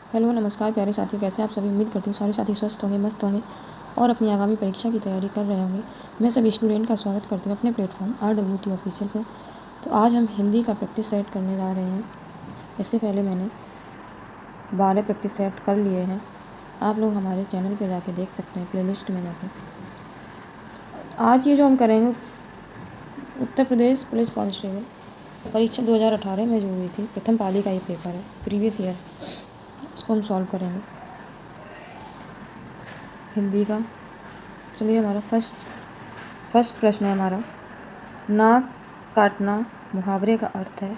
Hello नमस्कार प्यारे साथियों, कैसे आप सभी। उम्मीद करती हूँ सारे साथी स्वस्थ होंगे, मस्त होंगे और अपनी आगामी परीक्षा की तैयारी कर रहे होंगे। मैं सभी स्टूडेंट का स्वागत करती हूँ अपने प्लेटफॉर्म RWT ऑफिशियल पर। तो आज हम हिंदी का प्रैक्टिस सेट करने जा रहे हैं। इससे पहले मैंने 12 प्रैक्टिस सेट कर लिए हैं। आप लोग हमारे चैनल पर जाके देख सकते हैं, प्लेलिस्ट में जाके। आज ये जो हम करेंगे उत्तर प्रदेश पुलिस कांस्टेबल परीक्षा 2018 में जो हुई थी, प्रथम पाली का ये पेपर है, प्रीवियस ईयर। इसको हम सॉल्व करेंगे हिंदी का। चलिए, हमारा फर्स्ट प्रश्न है हमारा। नाक काटना मुहावरे का अर्थ है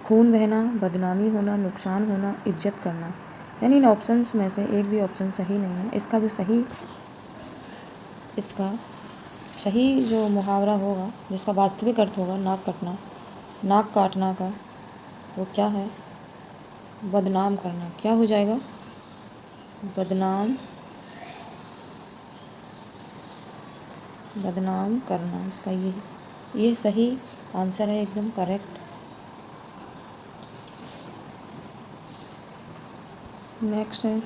खून बहना, बदनामी होना, नुकसान होना, इज्जत करना। यानी इन ऑप्शंस में से एक भी ऑप्शन सही नहीं है। इसका सही जो मुहावरा होगा, जिसका वास्तविक अर्थ होगा नाक काटना का, वो क्या है? बदनाम करना। क्या हो जाएगा? बदनाम करना। इसका ये सही आंसर है, एकदम करेक्ट। नेक्स्ट है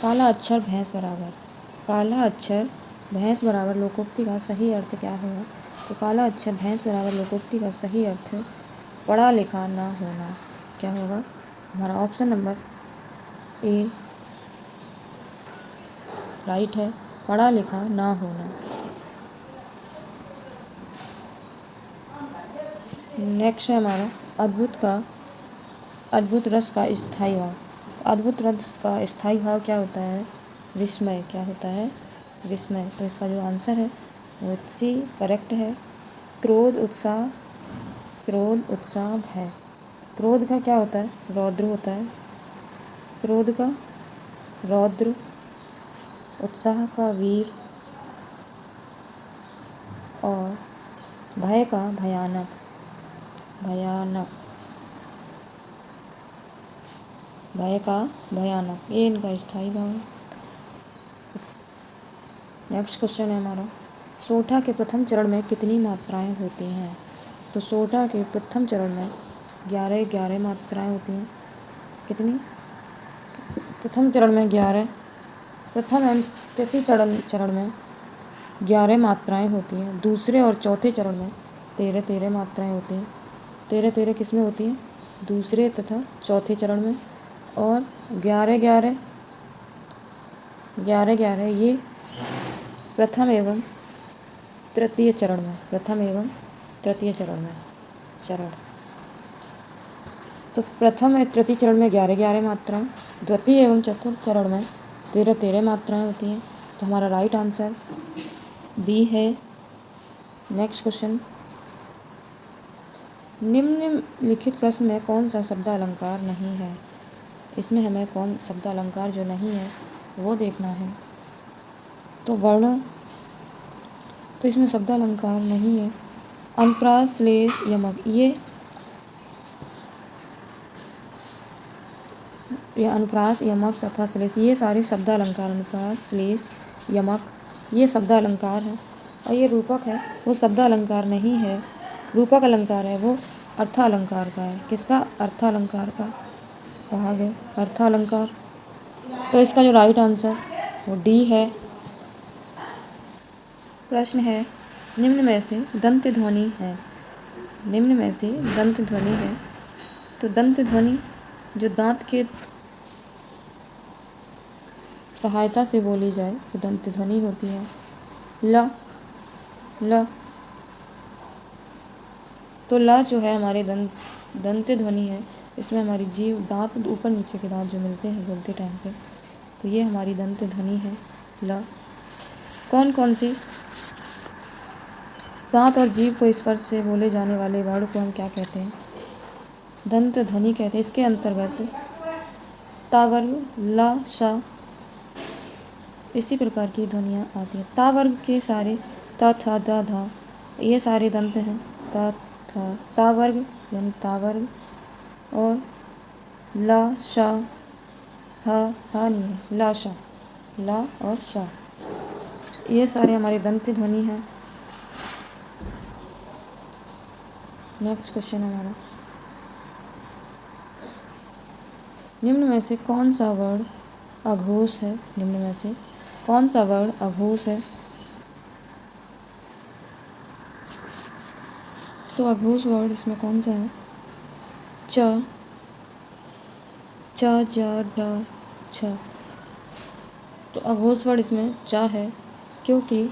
काला अक्षर भैंस बराबर। काला अक्षर भैंस बराबर लोकोक्ति का सही अर्थ क्या होगा? तो काला अक्षर भैंस बराबर लोकोक्ति का सही अर्थ पढ़ा लिखा ना होना। क्या होगा? हमारा ऑप्शन नंबर ए राइट है, पढ़ा लिखा ना होना। नेक्स्ट है हमारा अद्भुत रस का स्थायी भाव। तो अद्भुत रस का स्थायी भाव क्या होता है? विस्मय। क्या होता है? विस्मय। तो इसका जो आंसर है वो सी करेक्ट है। क्रोध उत्साह भय। क्रोध का क्या होता है? रौद्र होता है। क्रोध का रौद्र, उत्साह का वीर और भय का भयानक। भय का भयानक, ये इनका स्थायी भाव है। नेक्स्ट क्वेश्चन है हमारा। सोठा के प्रथम चरण में कितनी मात्राएं होती हैं? तो सोठा के प्रथम चरण में 11 मात्राएं होती हैं। कितनी? प्रथम चरण में 11, प्रथम एवं तृतीय चरण में 11 मात्राएं होती हैं। दूसरे और चौथे चरण में 13 मात्राएं होती हैं। 13 किस में होती हैं? दूसरे तथा चौथे चरण में। और 11 ये प्रथम एवं तृतीय चरण में। तो प्रथम एवं तृतीय चरण में 11 मात्राएं, द्वितीय एवं चतुर्थ चरण में 13 मात्राएं होती हैं। तो हमारा राइट आंसर बी है। Next question. निम्नलिखित प्रश्न में कौन सा शब्द अलंकार नहीं है? इसमें हमें कौन शब्द अलंकार जो नहीं है वो देखना है। तो वर्ण, तो इसमें शब्द अलंकार नहीं है। अनुप्रास, श्लेष, यमक, ये अनुप्रास, यमक तथा श्लेष, ये सारे शब्द अलंकार, अनुप्रास, श्लेष, यमक, ये शब्द अलंकार है। और ये रूपक है, वो शब्द अलंकार नहीं है। रूपक अलंकार है, वो अर्थालंकार का है। किसका? अर्थालंकार का कहा गया, अर्थालंकार। तो इसका जो राइट आंसर वो डी है। प्रश्न है निम्न में से दंत ध्वनि है। तो दंत ध्वनि जो दांत के सहायता से बोली जाए वो दंत ध्वनि होती है। ल तो ल जो है हमारे दंत ध्वनि है। इसमें हमारी जीभ, दांत, ऊपर नीचे के दांत जो मिलते हैं बोलते टाइम पे, तो ये हमारी दंत ध्वनि है ल। कौन सी दांत और जीभ को स्पर्श से बोले जाने वाले वर्ड को हम क्या कहते हैं? दंत ध्वनि कहते हैं। इसके अंतर्गत तावर्ग, ला, सा, इसी प्रकार की ध्वनियाँ आती हैं। तावर्ग के सारे त, थ, द, ध, ये सारे दंत हैं। त, थ, तावर्ग यानी तावर्ग। और ला, सा, ह नहीं है, ला, सा, ला और सा, ये सारे हमारे दंत ध्वनि हैं। नेक्स्ट क्वेश्चन हमारा। निम्न में से कौन सा वर्ण अघोष है? निम्न में से कौन सा वर्ण अघोष है? तो अघोष वर्ण इसमें कौन सा है? च, ज, ड, छ। तो अघोष वर्ण इसमें च है, क्योंकि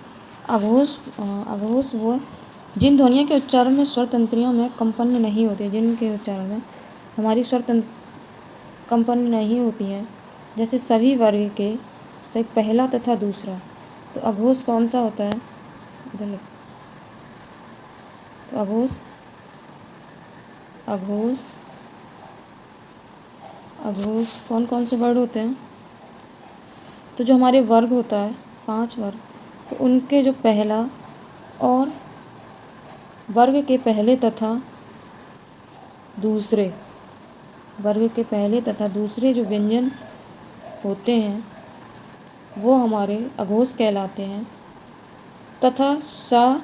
अघोष वो जिन ध्वनियों के उच्चारण में स्वर तंत्रियों में कंपन नहीं होते, जिनके उच्चारण में हमारी स्वर कंपन नहीं होती हैं, जैसे सभी वर्ग के से पहला तथा दूसरा। तो अघोष कौन सा होता है? इधर लिख। तो अघोष कौन कौन से वर्ड होते हैं? तो जो हमारे वर्ग होता है 5 वर्ग, तो उनके जो पहला और वर्ग के पहले तथा दूसरे, वर्ग के पहले तथा दूसरे जो व्यंजन होते हैं वो हमारे अघोष कहलाते हैं। तथा सा,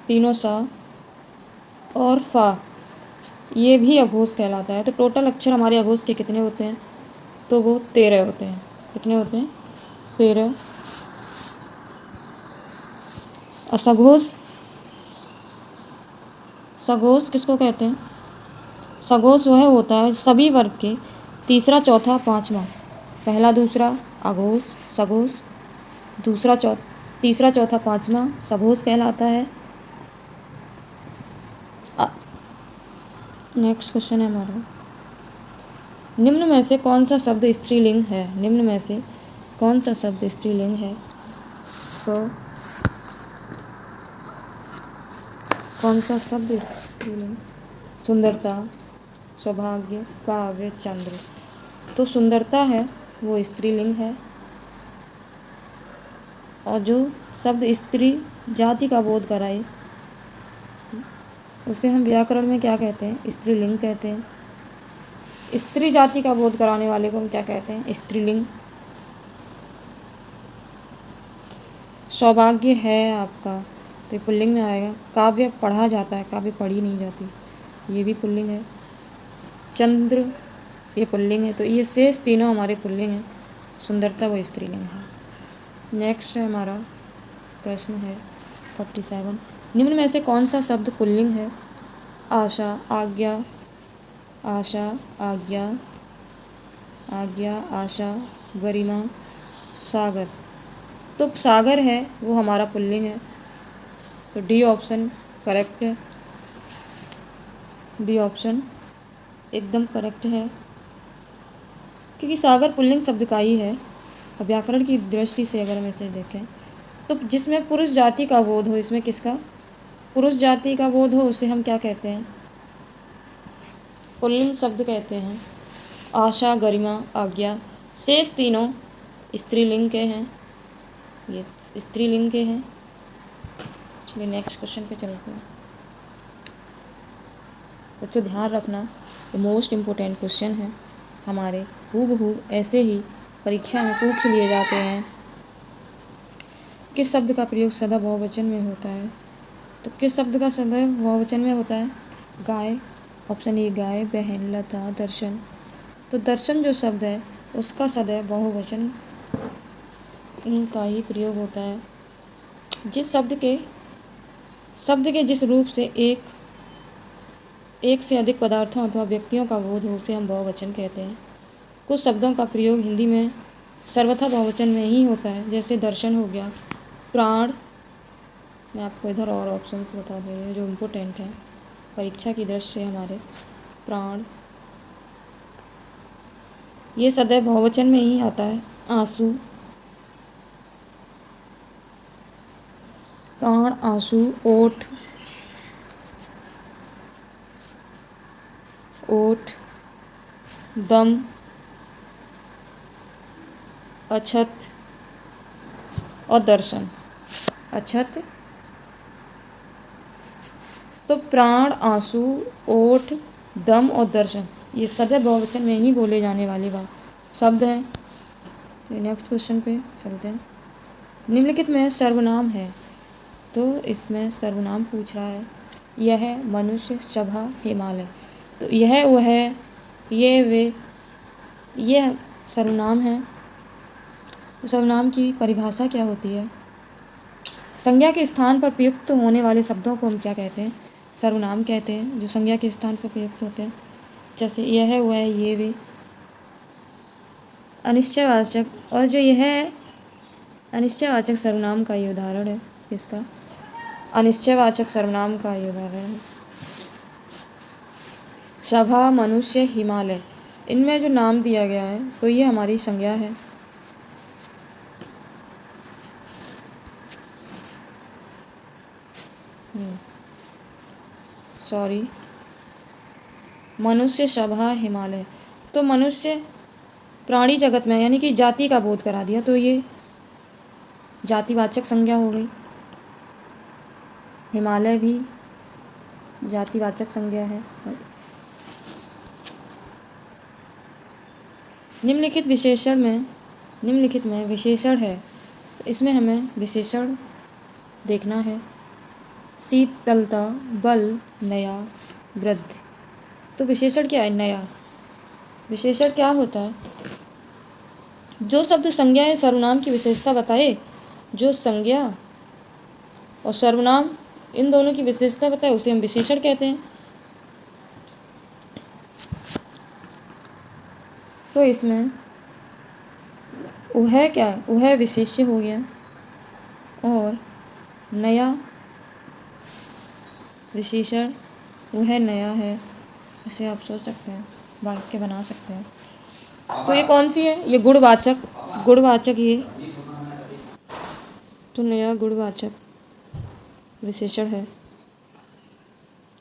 तीनों सा और फा, ये भी अघोष कहलाता है। तो टोटल अक्षर हमारे अघोष के कितने होते हैं? तो वो 13 होते हैं। कितने होते हैं? 13। और सघोष किसको कहते हैं? सघोष वह होता है सभी वर्ग के तीसरा, चौथा, पाँचवा, पहला, दूसरा अघोष सघोष, तीसरा, चौथा, पाँचवा सघोष कहलाता है। नेक्स्ट क्वेश्चन है हमारा, निम्न में से कौन सा शब्द स्त्रीलिंग है? निम्न में से कौन सा शब्द स्त्रीलिंग है? तो कौन सा शब्द स्त्रीलिंग? सुंदरता, सौभाग्य, काव्य, चंद्र। तो सुंदरता है वो स्त्रीलिंग है, और जो शब्द स्त्री जाति का बोध कराए उसे हम व्याकरण में क्या कहते हैं? स्त्रीलिंग कहते हैं। स्त्री जाति का बोध कराने वाले को हम क्या कहते हैं? स्त्रीलिंग। सौभाग्य है आपका, तो ये पुल्लिंग में आएगा। काव्य पढ़ा जाता है, काव्य पढ़ी नहीं जाती, ये भी पुल्लिंग है। चंद्र ये पुल्लिंग है। तो ये शेष तीनों हमारे पुल्लिंग हैं। सुंदरता वो स्त्रीलिंग है। नेक्स्ट है हमारा प्रश्न है 47, निम्न में से कौन सा शब्द पुल्लिंग है? आशा, आज्ञा, आशा, गरिमा, सागर। तो सागर है वो हमारा पुल्लिंग है। तो डी ऑप्शन करेक्ट है। डी ऑप्शन एकदम करेक्ट है, क्योंकि सागर पुल्लिंग शब्द का ही है। अब व्याकरण की दृष्टि से अगर हम इसे देखें तो जिसमें पुरुष जाति का बोध हो, इसमें किसका? पुरुष जाति का बोध हो, उसे हम क्या कहते हैं? पुल्लिंग शब्द कहते हैं। आशा, गरिमा, आज्ञा, शेष तीनों स्त्रीलिंग के हैं। ये स्त्रीलिंग के हैं। चलिए नेक्स्ट क्वेश्चन पे चलते हैं। बच्चों ध्यान रखना, ये मोस्ट इम्पोर्टेंट क्वेश्चन है हमारे, हूबहू ऐसे ही परीक्षा में पूछ लिए जाते हैं। किस शब्द का प्रयोग सदा बहुवचन में होता है? तो किस शब्द का सदा बहुवचन में होता है? गाय। ऑप्शन ए गाय, बहन, लता, दर्शन। तो दर्शन जो शब्द है उसका सदैव बहुवचन का ही प्रयोग होता है। जिस शब्द के जिस रूप से एक से अधिक पदार्थों अथवा व्यक्तियों का बोध हो उसे हम बहुवचन कहते हैं। कुछ शब्दों का प्रयोग हिंदी में सर्वथा बहुवचन में ही होता है, जैसे दर्शन हो गया, प्राण। मैं आपको इधर और ऑप्शंस बता दे रही हूँ जो इम्पोर्टेंट हैं परीक्षा की दृष्टि से हमारे। प्राण ये सदैव बहुवचन में ही आता है। आंसू, प्राण, आंसू, ओठ, दम, अछत और दर्शन। अछत, तो प्राण, आंसू, ओठ, दम और दर्शन ये सदैव बहुवचन में ही बोले जाने वाले शब्द हैं। तो नेक्स्ट क्वेश्चन पे चलते हैं। निम्नलिखित में सर्वनाम है, तो इसमें सर्वनाम पूछ रहा है। यह मनुष्य, सभा, हिमालय। तो यह वह ये वे, ये सर्वनाम है। तो सर्वनाम की परिभाषा क्या होती है? संज्ञा के स्थान पर प्रयुक्त होने वाले शब्दों को हम क्या कहते हैं? सर्वनाम कहते हैं, जो संज्ञा के स्थान पर प्रयुक्त होते हैं। जैसे यह, वह, ये, वे। अनिश्चयवाचक, और जो यह है अनिश्चयवाचक सर्वनाम का ये उदाहरण है। इसका अनिश्चयवाचक सर्वनाम का ये उदाहरण है। सभा, मनुष्य, हिमालय, इनमें जो नाम दिया गया है तो ये हमारी संज्ञा है। मनुष्य, सभा, हिमालय। तो मनुष्य प्राणी जगत में यानी कि जाति का बोध करा दिया, तो ये जातिवाचक संज्ञा हो गई। हिमालय भी जातिवाचक संज्ञा है। निम्नलिखित में विशेषण है, तो इसमें हमें विशेषण देखना है। शीतलता, बल, नया, वृद्ध। तो विशेषण क्या है? नया। विशेषण क्या होता है? जो शब्द संज्ञा या सर्वनाम की विशेषता बताए, जो संज्ञा और सर्वनाम इन दोनों की विशेषता बताए, उसे हम विशेषण कहते हैं। तो इसमें वह क्या है? वह विशेष्य हो गया, और नया विशेषण, वह नया है। इसे आप सोच सकते हैं, वाक्य बना सकते हैं। तो ये कौन सी है? ये गुणवाचक ये। तो नया गुणवाचक विशेषण है।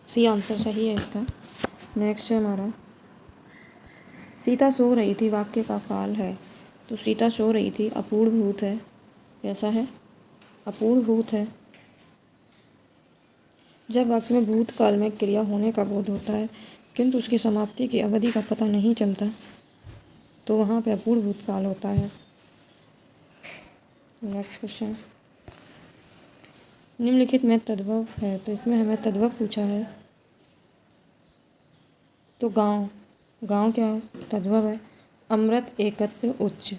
सी आंसर सही है इसका। नेक्स्ट है हमारा, सीता सो रही थी, वाक्य का काल है। तो सीता सो रही थी अपूर्वभूत है। कैसा है? अपूर्वभूत है। जब वाक्य में भूतकाल में क्रिया होने का बोध होता है किंतु उसकी समाप्ति की अवधि का पता नहीं चलता, तो वहाँ पे अपूर्ण भूतकाल होता है। नेक्स्ट क्वेश्चन, निम्नलिखित में तद्भव है, तो इसमें हमें तद्भव पूछा है। तो गांव क्या है? तद्भव है। अमृत, एकत्र, उच्च,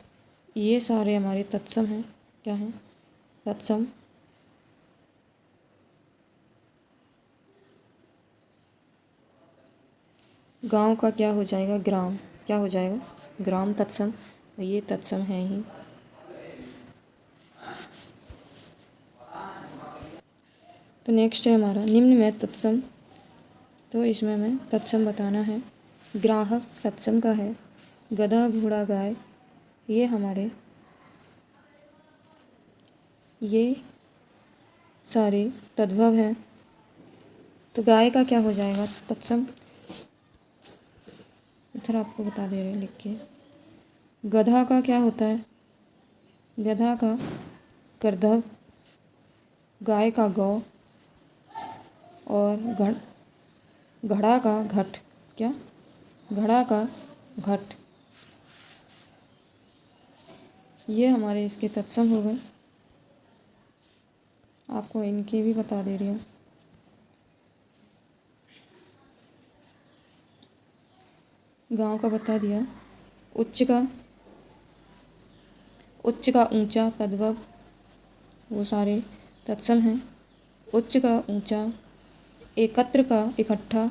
ये सारे हमारे तत्सम हैं। क्या हैं? तत्सम। गांव का क्या हो जाएगा? ग्राम। क्या हो जाएगा? ग्राम तत्सम। ये तत्सम है ही। तो नेक्स्ट है हमारा, निम्न में तत्सम। तो इसमें हमें तत्सम बताना है। ग्राहक तत्सम का है। गधा, घोड़ा, गाय, ये हमारे ये सारे तद्भव हैं। तो गाय का क्या हो जाएगा? तत्सम। इधर आपको बता दे रहे हैं लिख के। गधा का क्या होता है? गधा का कर्दभ, गाय का गौ, और घड़ा का घट। क्या? घड़ा का घट। ये हमारे इसके तत्सम हो गए। आपको इनके भी बता दे रही हूँ। गांव का बता दिया। उच्च का ऊंचा तद्भव, वो सारे तत्सम हैं। उच्च का ऊंचा, एकत्र का इकट्ठा,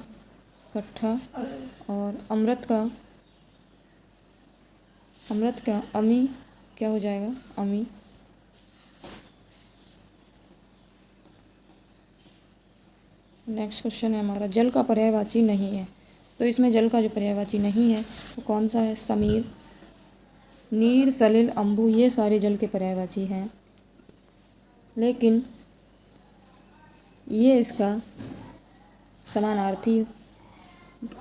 और अमृत का अमी, क्या हो जाएगा? अमी। नेक्स्ट क्वेश्चन है हमारा, जल का पर्यायवाची नहीं है। तो इसमें जल का जो पर्यायवाची नहीं है वो कौन सा है? समीर, नीर, सलिल, अम्बु, ये सारे जल के पर्यायवाची हैं। लेकिन ये इसका समानार्थी,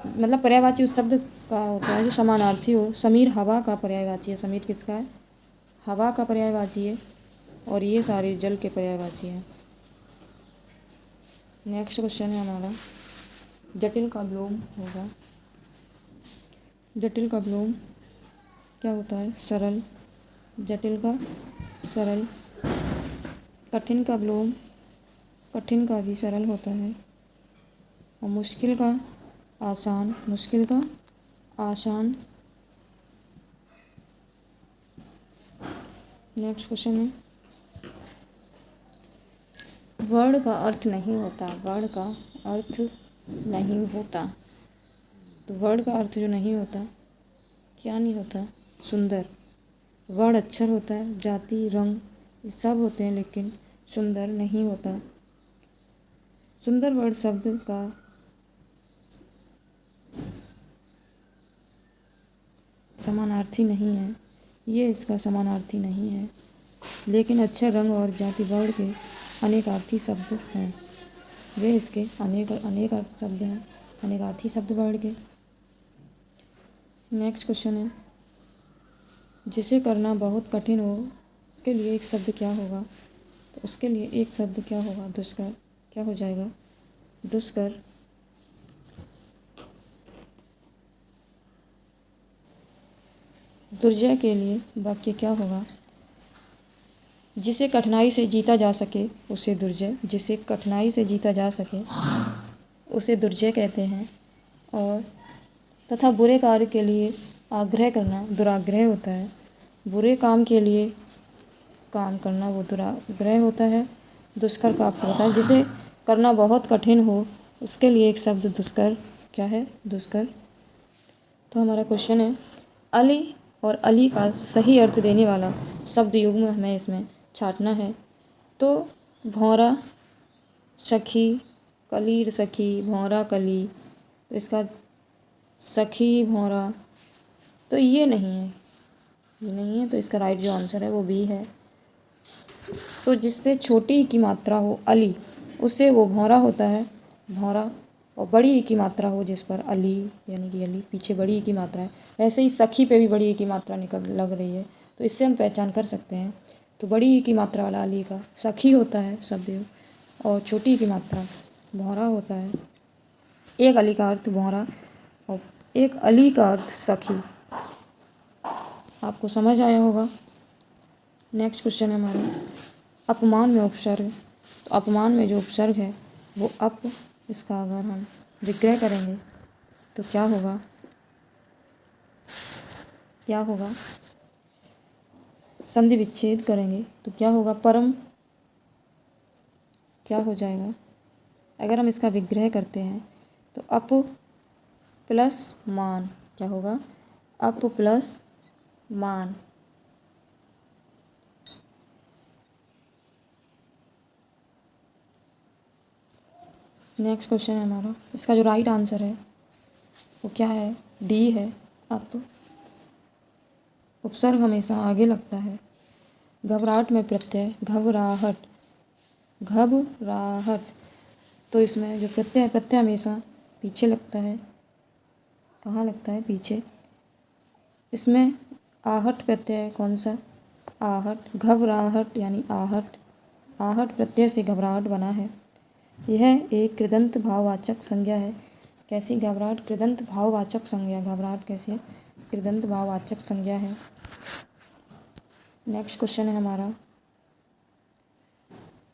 मतलब पर्यायवाची उस शब्द का होता है जो समानार्थी हो। समीर हवा का पर्यायवाची है। समीर किसका है? हवा का पर्यायवाची है। और ये सारे जल के पर्यायवाची हैं। नेक्स्ट क्वेश्चन है हमारा, जटिल का विलोम होगा। जटिल का विलोम क्या होता है? सरल। जटिल का सरल। कठिन का विलोम कठिन का भी सरल होता है। और मुश्किल का आसान, मुश्किल का आसान। नेक्स्ट क्वेश्चन है, वर्ण का अर्थ नहीं होता। वर्ण का अर्थ नहीं होता। तो वर्ण का अर्थ जो नहीं होता, क्या नहीं होता? सुंदर। वर्ण अक्षर होता है, जाति, रंग, ये सब होते हैं, लेकिन सुंदर नहीं होता। सुंदर वर्ण शब्द का समानार्थी नहीं है, ये इसका समानार्थी नहीं है। लेकिन अक्षर, रंग और जाति वर्ण के अनेकार्थी शब्द हैं। वे इसके अनेक अर्थ शब्द हैं, अनेकार्थी शब्द वर्ण के। नेक्स्ट क्वेश्चन है, जिसे करना बहुत कठिन हो उसके लिए एक शब्द क्या होगा? तो उसके लिए एक शब्द क्या होगा? दुष्कर। क्या हो जाएगा? दुष्कर। दुर्जय के लिए वाक्य क्या होगा? जिसे कठिनाई से जीता जा सके उसे दुर्जय, जिसे कठिनाई से जीता जा सके उसे दुर्जय कहते हैं। और तथा बुरे कार्य के लिए आग्रह करना दुराग्रह होता है। बुरे काम के लिए काम करना वो दुराग्रह होता है। दुष्कर का आपको पता है, जिसे करना बहुत कठिन हो उसके लिए एक शब्द दुष्कर। क्या है? दुष्कर। तो हमारा क्वेश्चन है, अली और अली का सही अर्थ देने वाला शब्द युग्म हमें इसमें छांटना है। तो भौरा सखी, कलीर सखी, भौरा कली, तो इसका सखी भौरा, तो ये नहीं है, ये नहीं है। तो इसका राइट जो आंसर है वो बी है। तो जिस पे छोटी की मात्रा हो अली, उससे वो भौरा होता है, भौरा। और बड़ी ई की मात्रा हो जिस पर अली, यानी कि अली पीछे बड़ी ई की मात्रा है, वैसे ही सखी पे भी बड़ी ई की मात्रा लग रही है, तो इससे हम पहचान कर सकते हैं। तो बड़ी ई की मात्रा वाला अली का सखी होता है शब्द, और छोटी ई की मात्रा भौरा होता है। एक अली का अर्थ भौरा और एक अली का अर्थ सखी। आपको समझ आया होगा। नेक्स्ट क्वेश्चन है हमारा, अपमान में उपसर्ग। तो अपमान में जो उपसर्ग है वो अप, इसका अगर हम विग्रह करेंगे तो क्या होगा? क्या होगा? संधि विच्छेद करेंगे तो क्या होगा? परम। क्या हो जाएगा? अगर हम इसका विग्रह करते हैं तो अप प्लस मान, क्या होगा? अप प्लस मान। नेक्स्ट क्वेश्चन है हमारा, इसका जो राइट आंसर है वो क्या है? डी है, अप। उपसर्ग हमेशा आगे लगता है। घबराहट में प्रत्यय घबराहट, घबराहट। तो इसमें जो प्रत्यय है, प्रत्यय हमेशा पीछे लगता है। कहाँ लगता है? पीछे। इसमें आहट प्रत्यय कौन सा? आहट। घबराहट यानी आहट, आहट प्रत्यय से घबराहट बना है। यह एक कृदंत भाववाचक संज्ञा है। कैसी? घबराहट कृदंत भाववाचक संज्ञा। घबराहट कैसी है? कृदंत भाववाचक संज्ञा है। नेक्स्ट क्वेश्चन है हमारा,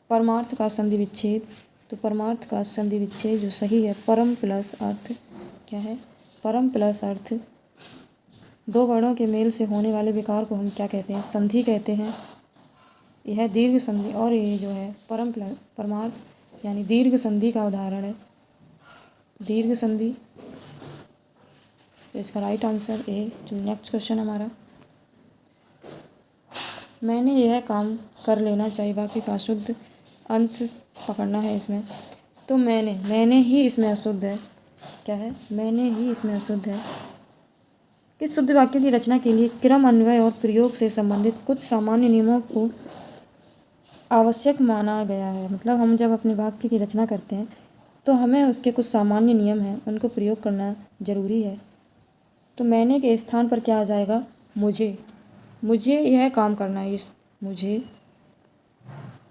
परमार्थ का संधि विच्छेद। तो परमार्थ का संधि विच्छेद जो सही है, परम प्लस अर्थ। क्या है? परम प्लस अर्थ। दो वर्णों के मेल से होने वाले विकार को हम क्या कहते हैं? संधि कहते हैं। यह दीर्घ संधि, और ये जो है परम प्लस परमार्थ यानी दीर्घ संधि का उदाहरण है, दीर्घ संधि। तो इसका राइट आंसर ए। जो नेक्स्ट क्वेश्चन हमारा, मैंने यह काम कर लेना चाहिए, वाक्य का शुद्ध अंश पकड़ना है इसमें। तो मैंने ही इसमें अशुद्ध है। क्या है? मैंने ही इसमें अशुद्ध है। किस शुद्ध वाक्य की रचना के लिए क्रम, अन्वय और प्रयोग से संबंधित कुछ सामान्य नियमों को आवश्यक माना गया है। मतलब हम जब अपने वाक्य की रचना करते हैं तो हमें उसके कुछ सामान्य नियम हैं, उनको प्रयोग करना ज़रूरी है। तो मैंने के स्थान पर क्या आ जाएगा? मुझे। मुझे यह काम करना है, मुझे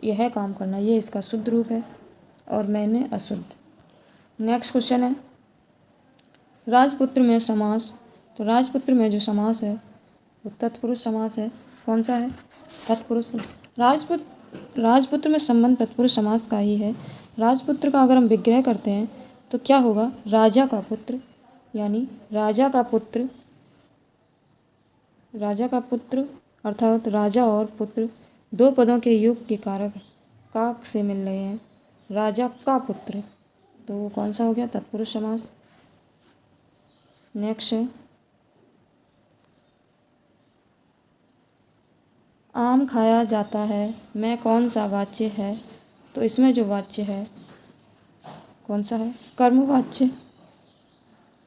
यह काम करना, ये इसका शुद्ध रूप है, और मैंने अशुद्ध। नेक्स्ट क्वेश्चन है, राजपुत्र में समास। तो राजपुत्र में जो समास है वो तत्पुरुष समास है। कौन सा है? तत्पुरुष। राजपुत्र में संबंध तत्पुरुष समास का ही है। राजपुत्र का अगर हम विग्रह करते हैं तो क्या होगा? राजा का पुत्र। यानी राजा का पुत्र अर्थात राजा और पुत्र दो पदों के योग के कारक का से मिल रहे हैं। राजा का पुत्र, तो वो कौन सा हो गया? तत्पुरुष समास। नेक्स्ट है आम खाया जाता है मैं कौन सा वाच्य है? तो इसमें जो वाच्य है कौन सा है? कर्मवाच्य।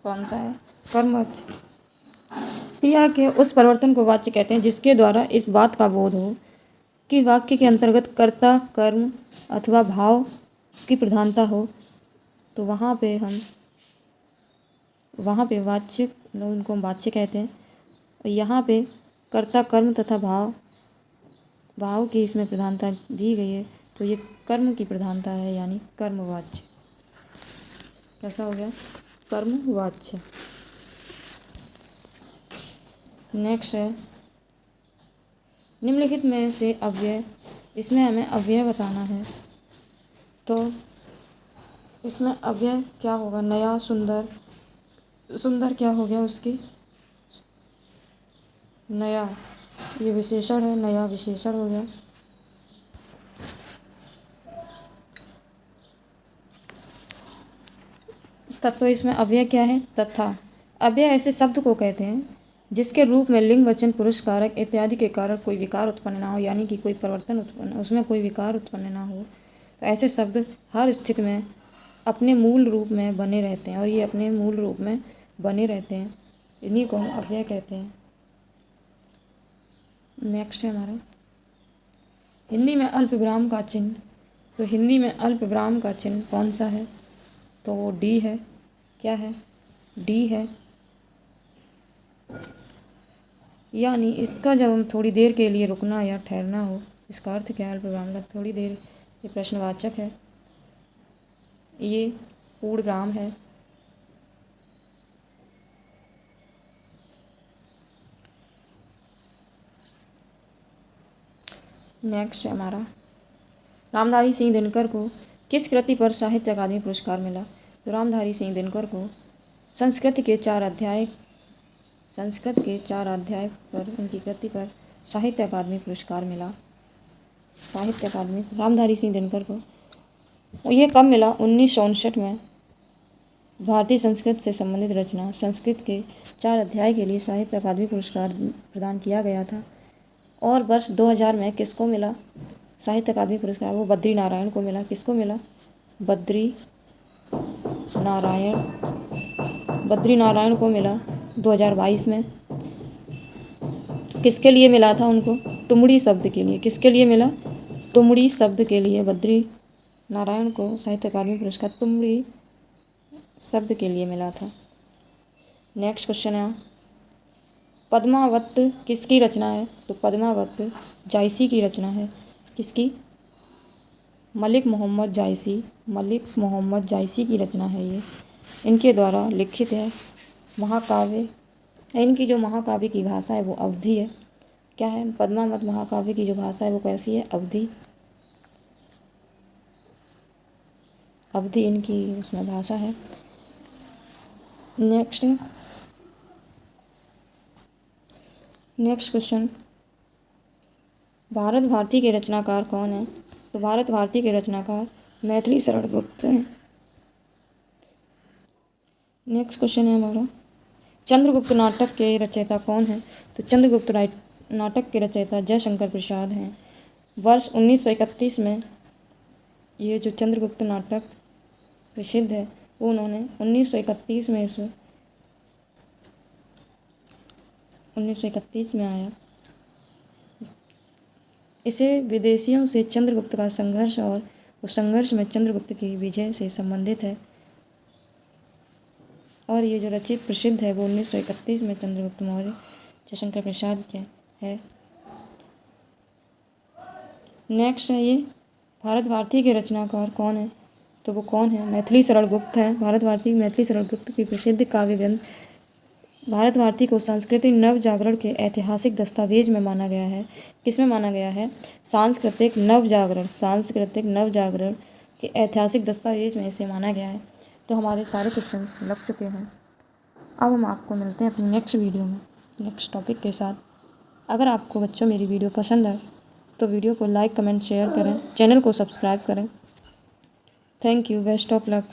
कौन सा है? कर्मवाच्य। क्रिया के उस परिवर्तन को वाच्य कहते हैं जिसके द्वारा इस बात का बोध हो कि वाक्य के अंतर्गत कर्ता, कर्म अथवा भाव की प्रधानता हो। तो वहाँ पे वाच्य, उनको हम वाच्य कहते हैं। और यहाँ पे कर्ता, कर्म तथा भाव की इसमें प्रधानता दी गई है, तो ये कर्म की प्रधानता है, यानी कर्मवाच्य। कैसा हो गया? कर्मवाच्य। नेक्स्ट है निम्नलिखित में से अव्यय, इसमें हमें अव्यय बताना है। तो इसमें अव्यय क्या होगा? नया, सुंदर। सुंदर क्या हो गया उसकी? नया, ये विशेषण है, नया विशेषण हो गया। तत्व इसमें अव्यय क्या है? तथा। अव्यय ऐसे शब्द को कहते हैं जिसके रूप में लिंग, वचन, पुरुष, कारक इत्यादि के कारण कोई विकार उत्पन्न ना हो, यानी कि कोई परिवर्तन उत्पन्न, उसमें कोई विकार उत्पन्न ना हो। तो ऐसे शब्द हर स्थिति में अपने मूल रूप में बने रहते हैं, और ये अपने मूल रूप में बने रहते हैं, इन्हीं को हम अव्यय कहते हैं। नेक्स्ट है हमारा हिंदी में अल्प विराम का चिन्ह। तो हिंदी में अल्प विराम का चिन्ह कौन सा है? तो वो डी है। क्या है? डी है। यानी इसका जब हम थोड़ी देर के लिए रुकना या ठहरना हो, इसका अर्थ क्या है? अल्प विराम का थोड़ी देर, ये प्रश्नवाचक है, ये पूर्णविराम है। नेक्स्ट है हमारा रामधारी सिंह दिनकर को किस कृति पर साहित्य अकादमी पुरस्कार मिला? तो रामधारी सिंह दिनकर को संस्कृत के 4 अध्याय पर उनकी कृति पर साहित्य अकादमी पुरस्कार मिला। साहित्य अकादमी रामधारी सिंह दिनकर को ये कब मिला? 1959 में। भारतीय संस्कृत से संबंधित रचना संस्कृत के 4 अध्याय के लिए साहित्य अकादमी पुरस्कार प्रदान किया गया था। और वर्ष 2000 में किसको मिला साहित्य अकादमी पुरस्कार? वो बद्री नारायण को मिला। किसको मिला? बद्री नारायण को मिला 2022 में। किसके लिए मिला था उनको? तुमड़ी शब्द के लिए। किसके लिए मिला? तुमड़ी शब्द के लिए बद्री नारायण को साहित्य अकादमी पुरस्कार तुमड़ी शब्द के लिए मिला था। नेक्स्ट क्वेश्चन है पद्मावत किसकी रचना है? तो पद्मावत जायसी की रचना है। किसकी? मलिक मोहम्मद जायसी की रचना है ये। इनके द्वारा लिखित है महाकाव्य। इनकी जो महाकाव्य की भाषा है वो अवधी है। क्या है? पद्मावत महाकाव्य की जो भाषा है वो कैसी है? अवधी इनकी उसमें भाषा है। नेक्स्ट क्वेश्चन भारत भारती के रचनाकार कौन है? तो भारत भारती के रचनाकार मैथिली शरण गुप्त हैं। नेक्स्ट क्वेश्चन है हमारा चंद्रगुप्त नाटक के रचयिता कौन है? तो चंद्रगुप्त नाटक के रचयिता जयशंकर प्रसाद हैं। वर्ष 1931 में ये जो चंद्रगुप्त नाटक प्रसिद्ध है वो उन्होंने 1931 में आया। इसे विदेशियों से चंद्रगुप्त का संघर्ष और उस संघर्ष में चंद्रगुप्त की विजय से संबंधित है। और ये जो रचित प्रसिद्ध है वो 1931 में चंद्रगुप्त मौर्य जयशंकर प्रसाद के है। नेक्स्ट है ये भारत भारती के रचनाकार कौन है? तो वो कौन है? मैथिली शरण गुप्त हैं। भारत भारती मैथिली शरण गुप्त की प्रसिद्ध काव्य ग्रंथ भारत भारती को सांस्कृतिक नवजागरण के ऐतिहासिक दस्तावेज में माना गया है। किस में माना गया है? सांस्कृतिक नवजागरण के ऐतिहासिक दस्तावेज में इसे माना गया है। तो हमारे सारे क्वेश्चंस लग चुके हैं। अब हम आपको मिलते हैं अपनी नेक्स्ट वीडियो में नेक्स्ट टॉपिक के साथ। अगर आपको बच्चों मेरी वीडियो पसंद आए तो वीडियो को लाइक कमेंट शेयर करें, चैनल को सब्सक्राइब करें। Thank you, best of luck.